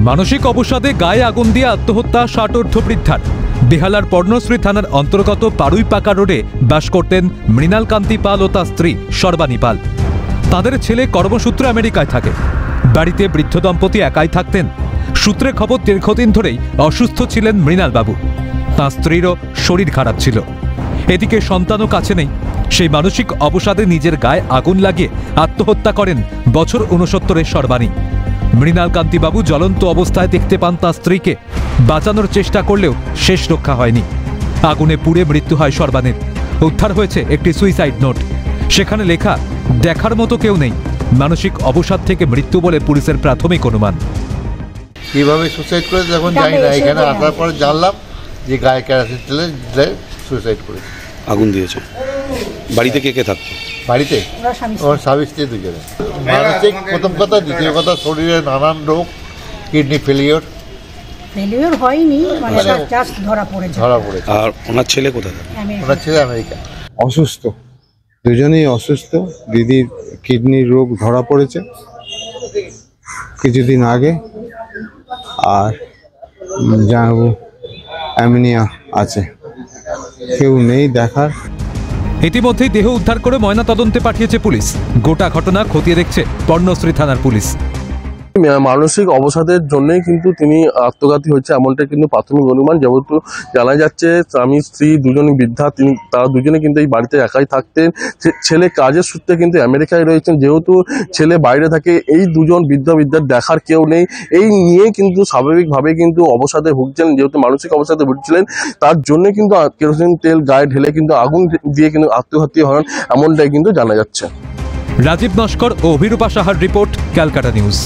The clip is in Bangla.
মানসিক অবসাদে গায়ে আগুন দিয়ে আত্মহত্যা ৬০ বৃদ্ধার। বেহালার পর্ণশ্রী থানার অন্তর্গত পাড়ুইপাকা রোডে বাস করতেন মৃণাল কান্তি পাল ও তার স্ত্রী সর্বাণী পাল। তাদের ছেলে কর্মসূত্রে আমেরিকায় থাকে। বাড়িতে বৃদ্ধ দম্পতি একাই থাকতেন। সূত্রে খবর দীর্ঘদিন ধরেই অসুস্থ ছিলেন মৃণাল বাবু। তাঁর স্ত্রীরও শরীর খারাপ ছিল। এদিকে সন্তানও কাছে নেই। সেই মানসিক অবসাদে নিজের গায়ে আগুন লাগিয়ে আত্মহত্যা করেন বছর ৬৯-এর সর্বাণী। মৃণাল কান্তিবাবু জ্বলন্ত অবস্থায় দেখতে পান তাঁর স্ত্রীকে। বাঁচানোর চেষ্টা করলেও শেষ রক্ষা হয়নি। আগুনে পুড়ে মৃত্যু হয় সর্বাণীর। উদ্ধার হয়েছে একটি সুইসাইড নোট। সেখানে লেখা, দেখার মতো কেউ নেই, মানসিক অবসাদ থেকে মৃত্যু বলে পুলিশের প্রাথমিক অনুমান। কিভাবে সুইসাইড করে যখন জানি না, এখানে আসার পরে জানলাম যে গায়ে কেরোসিন তেলে সুইসাইড করেছে। আগুন দিয়েছে। বাড়িতে কে কে থাকতো? বাড়িতে ওর স্বামী স্ত্রী দুজনে। মানসিক প্রথম কথা, দ্বিতীয় কথা শরীরে নানান রোগ, কিডনি ফেলিওর হয়নি, মানে জাস্ট ধরা পড়েছে। আর ওনার ছেলে কোথায়? ওনার ছেলে আমেরিকা। অসুস্থ, দুজনেই অসুস্থ। দিদির কিডনির রোগ ধরা পড়েছে কিছুদিন আগে, আর জানাবো অ্যামোনিয়া আছে, কেউ নেই দেখার। ইতিমধ্যেই দেহ উদ্ধার করে ময়নাতদন্তে পাঠিয়েছে পুলিশ। গোটা ঘটনা খতিয়ে দেখছে পর্ণশ্রী থানার পুলিশ। মানসিক অবসাদের জন্যই কিন্তু তিনি আত্মঘাতী হচ্ছে, এমনটা কিন্তু প্রাথমিক অনুমান। যেহেতু জানা যাচ্ছে স্বামী স্ত্রী দুজনই বৃদ্ধা, তারা দুজনে কিন্তু এই বাড়িতে একাই থাকতেন। ছেলে কাজের সূত্রে কিন্তু আমেরিকায় রয়েছেন। যেহেতু ছেলে বাইরে থাকে, এই দুজন বৃদ্ধার দেখার কেউ নেই। এই নিয়ে কিন্তু স্বাভাবিকভাবে কিন্তু অবসাদে ভুগছিলেন। যেহেতু মানসিক অবসাদে ভুগছিলেন, তার জন্য কিন্তু কেরোসিন তেল গায়ে ঢেলে কিন্তু আগুন দিয়ে কিন্তু আত্মঘাতী হন, এমনটাই কিন্তু জানা যাচ্ছে। রাজীব নস্কর ও অভিরূপা সাহার রিপোর্ট, ক্যালকাটা নিউজ।